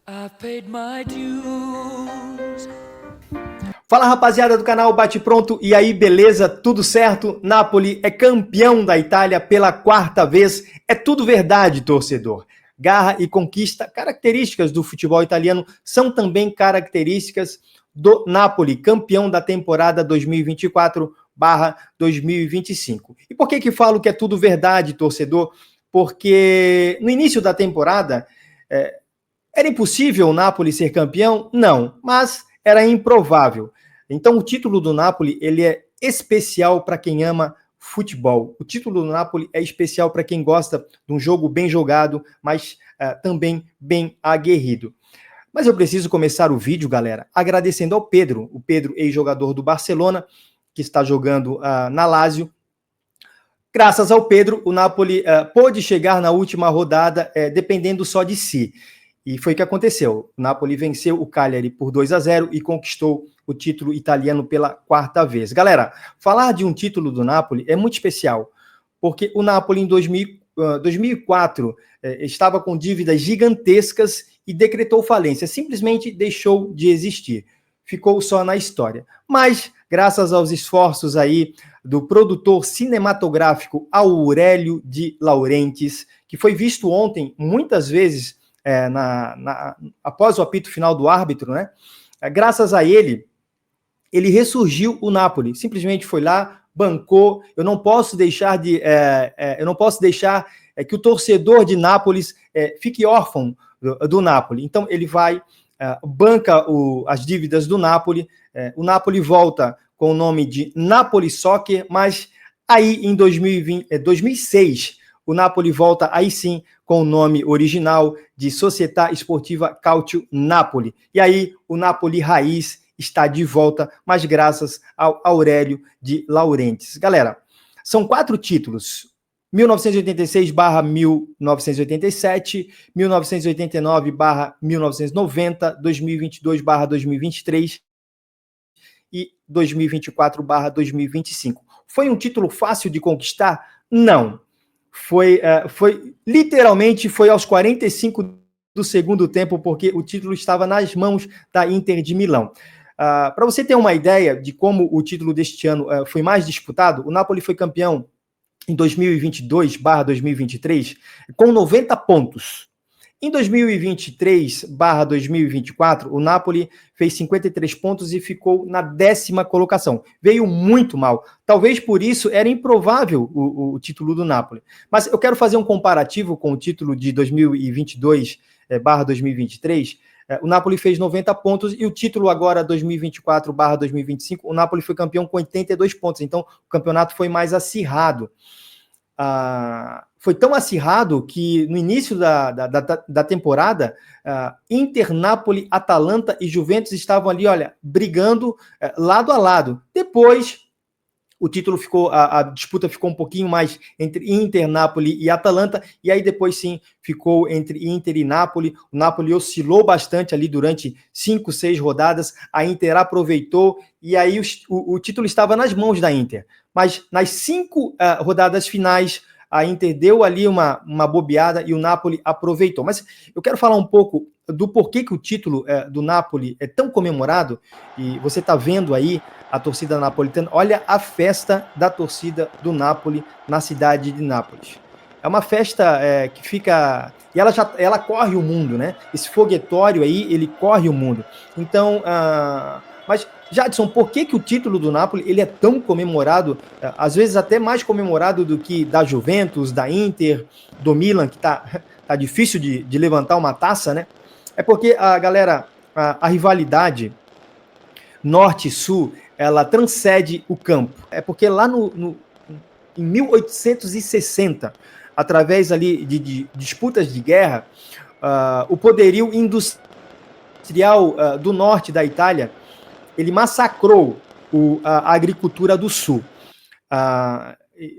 I paid my dues. Fala, rapaziada do canal Bate Pronto, e aí, beleza? Tudo certo? Napoli é campeão da Itália pela quarta vez. É tudo verdade, torcedor. Garra e conquista, características do futebol italiano, são também características do Napoli, campeão da temporada 2024/2025. E por que falo que é tudo verdade, torcedor? Porque no início da temporada, era impossível o Napoli ser campeão? Não, mas era improvável. Então o título do Napoli, ele é especial para quem ama futebol. O título do Napoli é especial para quem gosta de um jogo bem jogado, mas também bem aguerrido. Mas eu preciso começar o vídeo, galera, agradecendo ao Pedro, o Pedro, ex-jogador do Barcelona, que está jogando na Lazio. Graças ao Pedro, o Napoli pôde chegar na última rodada dependendo só de si. E foi o que aconteceu. O Napoli venceu o Cagliari por 2-0 e conquistou o título italiano pela quarta vez. Galera, falar de um título do Napoli é muito especial, porque o Napoli em 2004 estava com dívidas gigantescas e decretou falência, simplesmente deixou de existir. Ficou só na história. Mas, graças aos esforços aí do produtor cinematográfico Aurélio de Laurentiis, que foi visto ontem muitas vezes após o apito final do árbitro, né? Graças a ele ressurgiu o Napoli. Simplesmente foi lá, bancou. Eu não posso deixar que o torcedor de Nápoles fique órfão do Napoli. Então ele vai, banca as dívidas do Napoli. O Napoli volta com o nome de Napoli Soccer, mas aí em 2006 o Napoli volta aí sim com o nome original de Società Sportiva Calcio Napoli. E aí o Napoli raiz está de volta, mas graças ao Aurélio de Laurentiis. Galera, são 4 títulos: 1986/1987, 1989/1990, 2022/2023 e 2024/2025. Foi um título fácil de conquistar? Não. Foi literalmente aos 45 do segundo tempo, porque o título estava nas mãos da Inter de Milão. Para você ter uma ideia de como o título deste ano foi mais disputado, o Napoli foi campeão em 2022/2023 com 90 pontos. Em 2023/2024, o Napoli fez 53 pontos e ficou na 10ª colocação. Veio muito mal. Talvez por isso era improvável o título do Napoli. Mas eu quero fazer um comparativo com o título de 2022/2023. O Napoli fez 90 pontos e o título agora 2024/2025, o Napoli foi campeão com 82 pontos. Então o campeonato foi mais acirrado. Foi tão acirrado que no início da temporada, Inter, Napoli, Atalanta e Juventus estavam ali, olha, brigando lado a lado. Depois, o título a disputa ficou um pouquinho mais entre Inter, Napoli e Atalanta, e aí depois sim, ficou entre Inter e Napoli. O Napoli oscilou bastante ali durante 5, 6 rodadas, a Inter aproveitou, e aí o título estava nas mãos da Inter. Mas nas 5 rodadas finais, a Inter deu ali uma bobeada e o Napoli aproveitou. Mas eu quero falar um pouco do porquê que o título do Napoli é tão comemorado, e você está vendo aí a torcida napolitana. Olha a festa da torcida do Napoli na cidade de Nápoles. É uma festa que fica... E ela corre o mundo, né? Esse foguetório aí, ele corre o mundo. Então, mas, Jadson, por que o título do Napoli ele é tão comemorado, às vezes até mais comemorado do que da Juventus, da Inter, do Milan, que tá difícil de levantar uma taça, né? É porque, galera, a rivalidade norte e sul, ela transcende o campo. É porque lá em 1860, através ali de disputas de guerra, o poderio industrial do norte da Itália, ele massacrou a agricultura do sul.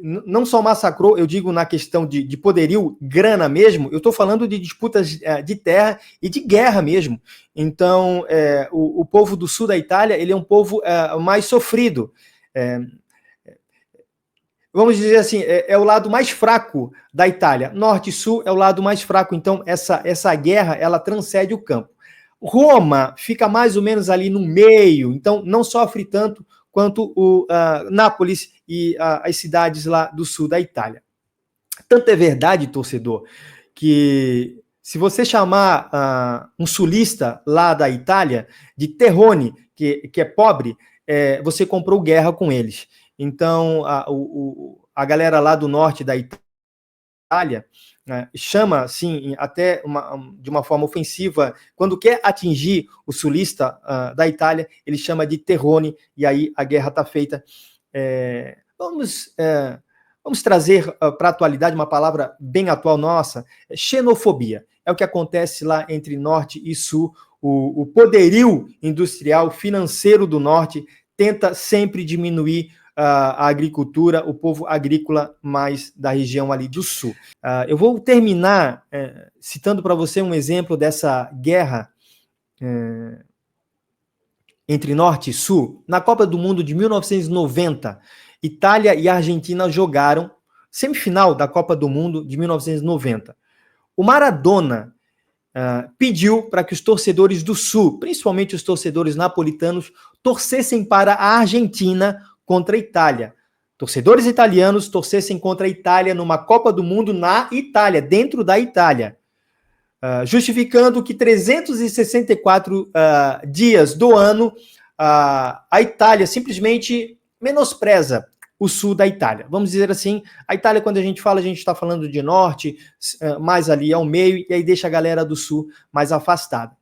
Não só massacrou, eu digo na questão de poderio, grana mesmo, eu estou falando de disputas de terra e de guerra mesmo. Então, o povo do sul da Itália, ele é um povo mais sofrido. Vamos dizer assim, é o lado mais fraco da Itália. Norte e sul é o lado mais fraco, então essa guerra, ela transcende o campo. Roma fica mais ou menos ali no meio, então não sofre tanto quanto o Nápoles e as cidades lá do sul da Itália. Tanto é verdade, torcedor, que se você chamar um sulista lá da Itália de terrone, que é pobre, você comprou guerra com eles. Então, a galera lá do norte da Itália chama, assim, até de uma forma ofensiva, quando quer atingir o sulista da Itália, ele chama de terrone, e aí a guerra está feita. Vamos trazer para a atualidade uma palavra bem atual nossa, xenofobia. É o que acontece lá entre norte e sul. O poderio industrial financeiro do norte tenta sempre diminuir a agricultura, o povo agrícola mais da região ali do sul. Eu vou terminar citando para você um exemplo dessa guerra entre norte e sul. Na Copa do Mundo de 1990, Itália e Argentina jogaram semifinal da Copa do Mundo de 1990. O Maradona pediu para que os torcedores do sul, principalmente os torcedores napolitanos, torcessem para a Argentina contra a Itália. Torcedores italianos torcessem contra a Itália numa Copa do Mundo na Itália, dentro da Itália. Justificando que 364 dias do ano a Itália simplesmente menospreza o sul da Itália. Vamos dizer assim, a Itália, quando a gente está falando de norte, mais ali ao meio, e aí deixa a galera do sul mais afastada.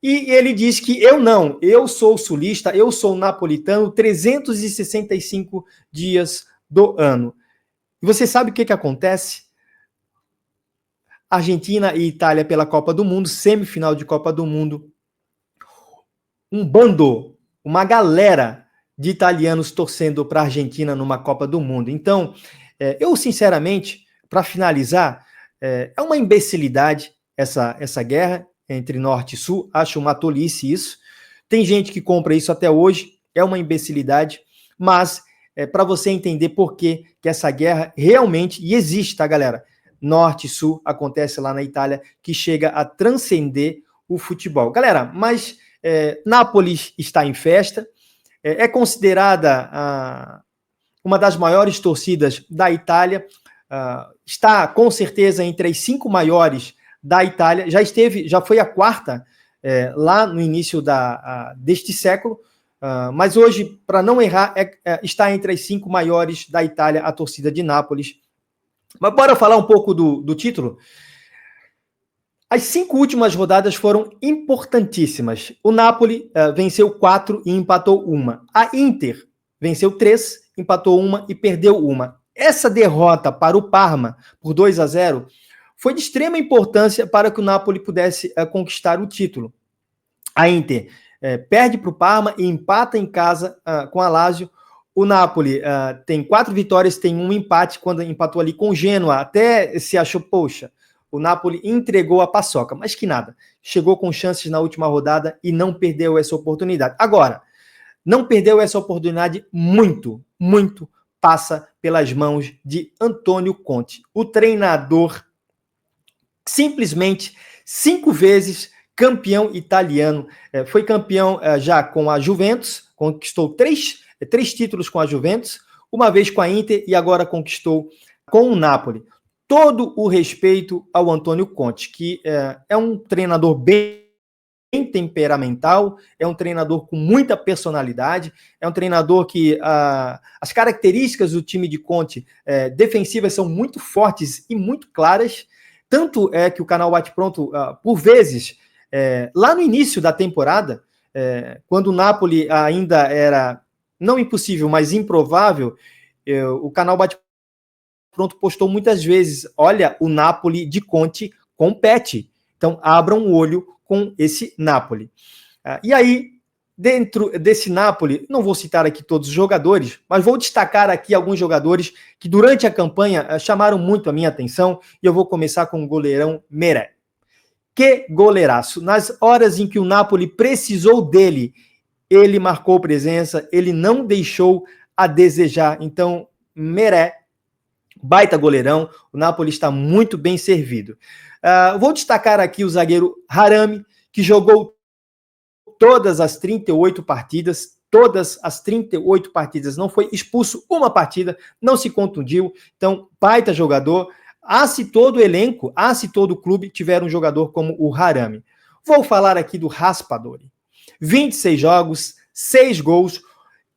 E ele diz que eu sou sulista, eu sou napolitano, 365 dias do ano. E você sabe o que acontece? Argentina e Itália pela Copa do Mundo, semifinal de Copa do Mundo. Um bando, uma galera de italianos torcendo para a Argentina numa Copa do Mundo. Então, eu sinceramente, para finalizar, é uma imbecilidade essa guerra entre norte e sul, acho uma tolice isso. Tem gente que compra isso até hoje, é uma imbecilidade, mas para você entender por que essa guerra realmente existe, tá, galera? Norte e sul acontece lá na Itália, que chega a transcender o futebol. Galera, mas Nápoles está em festa, é considerada uma das maiores torcidas da Itália, está com certeza entre as 5 maiores da Itália, já foi a quarta lá no início deste século, mas hoje, para não errar, está entre as 5 maiores da Itália, a torcida de Nápoles. Mas bora falar um pouco do título? As 5 últimas rodadas foram importantíssimas. O Napoli venceu 4 e empatou 1. A Inter venceu 3, empatou 1 e perdeu 1. Essa derrota para o Parma, por 2-0, foi de extrema importância para que o Napoli pudesse conquistar o título. A Inter perde para o Parma e empata em casa com a Lazio. O Napoli tem 4 vitórias, tem 1 empate, quando empatou ali com o Genoa, até se achou, poxa, o Napoli entregou a paçoca, mas que nada, chegou com chances na última rodada e não perdeu essa oportunidade. Agora, não perdeu essa oportunidade muito passa pelas mãos de Antônio Conte, o treinador simplesmente 5 vezes campeão italiano, foi campeão já com a Juventus, conquistou 3 títulos com a Juventus, uma vez com a Inter e agora conquistou com o Napoli. Todo o respeito ao Antônio Conte, que é um treinador bem temperamental, é um treinador com muita personalidade, é um treinador que as características do time de Conte defensivas são muito fortes e muito claras, tanto é que o canal Bate Pronto, por vezes, lá no início da temporada, quando o Napoli ainda era não impossível, mas improvável, o canal Bate Pronto postou muitas vezes, olha, o Napoli de Conte compete, então abram o olho com esse Napoli. E aí, dentro desse Napoli, não vou citar aqui todos os jogadores, mas vou destacar aqui alguns jogadores que durante a campanha chamaram muito a minha atenção, e eu vou começar com o goleirão Meré. Que goleiraço! Nas horas em que o Napoli precisou dele, ele marcou presença, ele não deixou a desejar. Então, Meré, baita goleirão, o Napoli está muito bem servido. Vou destacar aqui o zagueiro Harami, que jogou todas as 38 partidas, não foi expulso uma partida, não se contundiu, então baita jogador. Se todo o elenco, se todo o clube tiver um jogador como o Harami. Vou falar aqui do Raspadori. 26 jogos, 6 gols,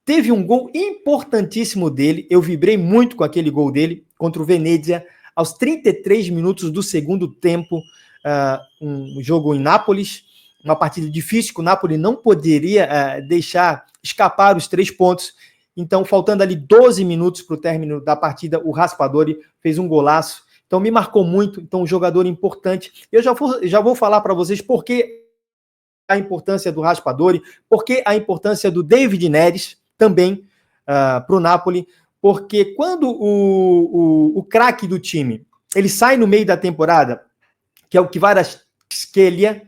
teve um gol importantíssimo dele, eu vibrei muito com aquele gol dele contra o Venezia, aos 33 minutos do segundo tempo, um jogo em Nápoles, uma partida difícil, que o Napoli não poderia deixar escapar os 3 pontos, então faltando ali 12 minutos para o término da partida, o Raspadori fez um golaço, então me marcou muito, então um jogador importante. Eu já vou falar para vocês por que a importância do Raspadori, por que a importância do David Neres também para o Napoli, porque quando o craque do time ele sai no meio da temporada, que é o Kvaratskhelia,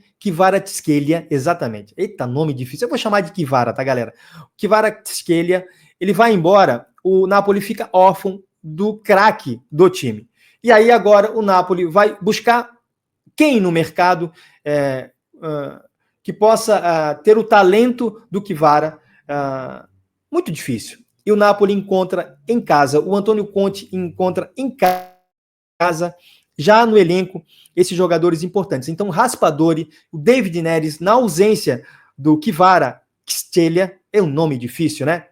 exatamente. Eita, nome difícil. Eu vou chamar de Kvara, tá, galera? Kvaratskhelia, ele vai embora, o Napoli fica órfão do craque do time. E aí agora o Napoli vai buscar quem no mercado que possa ter o talento do Kvara. Muito difícil. E o Napoli encontra em casa, o Antônio Conte encontra em casa, já no elenco, esses jogadores importantes. Então, Raspadori, o David Neres, na ausência do Kvaratskhelia, é um nome difícil, né?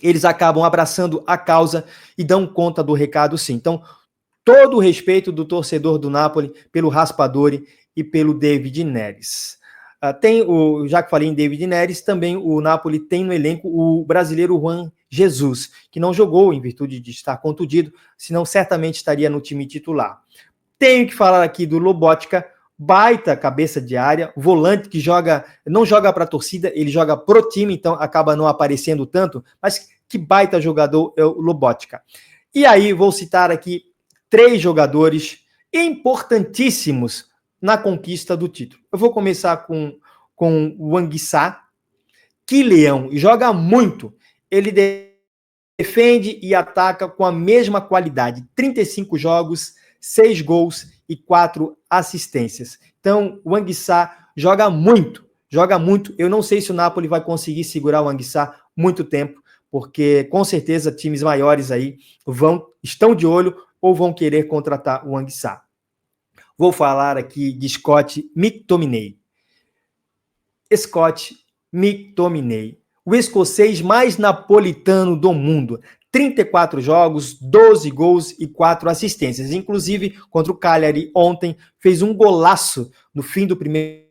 Eles acabam abraçando a causa e dão conta do recado, sim. Então, todo o respeito do torcedor do Napoli pelo Raspadori e pelo David Neres. Já que falei em David Neres, também o Napoli tem no elenco o brasileiro Juan Jesus, que não jogou em virtude de estar contundido, senão certamente estaria no time titular. Tenho que falar aqui do Lobotka, baita cabeça de área, volante que não joga para a torcida, ele joga pro time, então acaba não aparecendo tanto, mas que baita jogador é o Lobotka. E aí vou citar aqui 3 jogadores importantíssimos na conquista do título. Eu vou começar com o Anguissa, que leão, joga muito, ele defende e ataca com a mesma qualidade, 35 jogos, 6 gols e 4 assistências. Então, o Anguissa joga muito. Eu não sei se o Napoli vai conseguir segurar o Anguissa muito tempo, porque com certeza times maiores aí estão de olho ou vão querer contratar o Anguissa. Vou falar aqui de Scott McTominay. O escocês mais napolitano do mundo. 34 jogos, 12 gols e 4 assistências. Inclusive, contra o Cagliari ontem, fez um golaço no fim do primeiro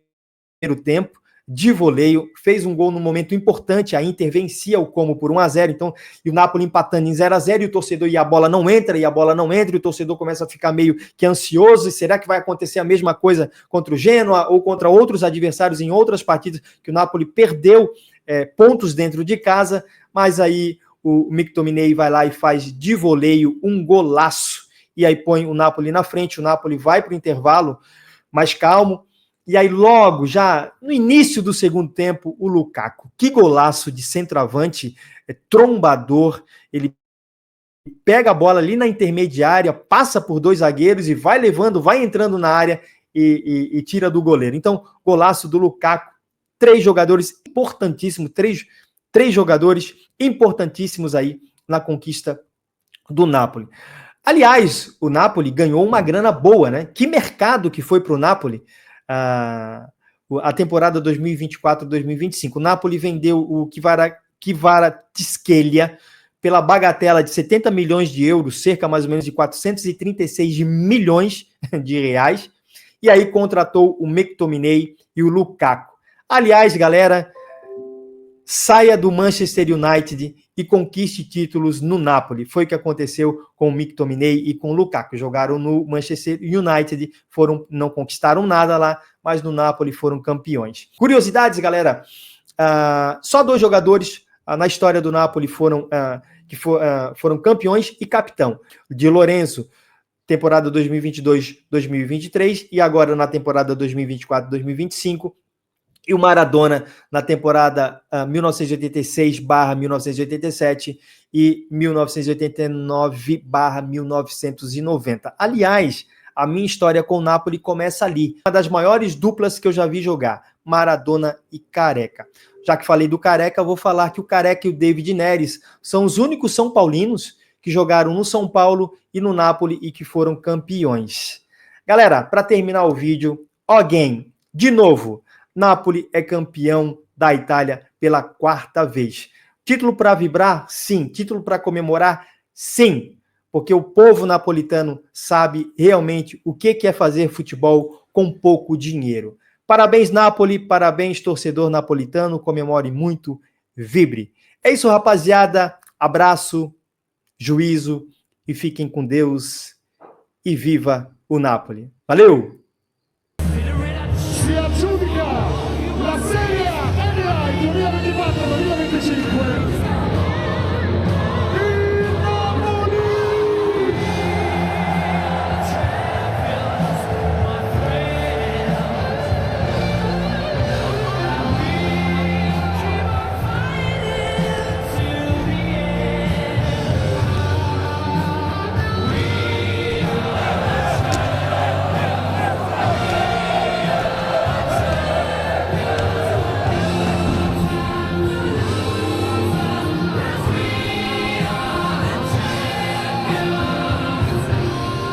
tempo, de voleio, fez um gol num momento importante, a Inter vencia o Como por 1-0, então, e o Napoli empatando em 0-0, e o torcedor, e a bola não entra, e o torcedor começa a ficar meio que ansioso, e será que vai acontecer a mesma coisa contra o Genoa, ou contra outros adversários em outras partidas, que o Napoli perdeu pontos dentro de casa, mas aí o McTominay vai lá e faz de voleio um golaço, e aí põe o Napoli na frente, o Napoli vai para o intervalo mais calmo, e aí logo, já no início do segundo tempo, o Lukaku, que golaço de centroavante, trombador, ele pega a bola ali na intermediária, passa por 2 zagueiros e vai levando, vai entrando na área e tira do goleiro. Então, golaço do Lukaku, 3 jogadores importantíssimos, três jogadores importantíssimos aí na conquista do Napoli. Aliás, o Napoli ganhou uma grana boa, né? Que mercado que foi para o Napoli a temporada 2024-2025. O Napoli vendeu o Kvaratskhelia pela bagatela de 70 milhões de euros, cerca mais ou menos de 436 milhões de reais, e aí contratou o McTominay e o Lukaku. Aliás, galera, saia do Manchester United e conquiste títulos no Napoli. Foi o que aconteceu com o McTominay e com o Lukaku. Jogaram no Manchester United, não conquistaram nada lá, mas no Napoli foram campeões. Curiosidades, galera. Só 2 jogadores na história do Napoli foram campeões e capitão. Di Lorenzo, temporada 2022-2023, e agora na temporada 2024-2025. E o Maradona na temporada 1986/1987 e 1989/1990. Aliás, A minha história com o Napoli começa ali. Uma das maiores duplas que eu já vi jogar, Maradona e Careca. Já que falei do Careca, vou falar que o Careca e o David Neres são os únicos São Paulinos que jogaram no São Paulo e no Napoli e que foram campeões. Galera, para terminar o vídeo, again, de novo, Napoli é campeão da Itália pela 4ª vez. Título para vibrar? Sim. Título para comemorar? Sim. Porque o povo napolitano sabe realmente o que é fazer futebol com pouco dinheiro. Parabéns, Napoli, parabéns, torcedor napolitano, comemore muito, vibre. É isso, rapaziada, abraço, juízo e fiquem com Deus e viva o Napoli. Valeu! Si aggiudica la Serie A NBA 2024-2025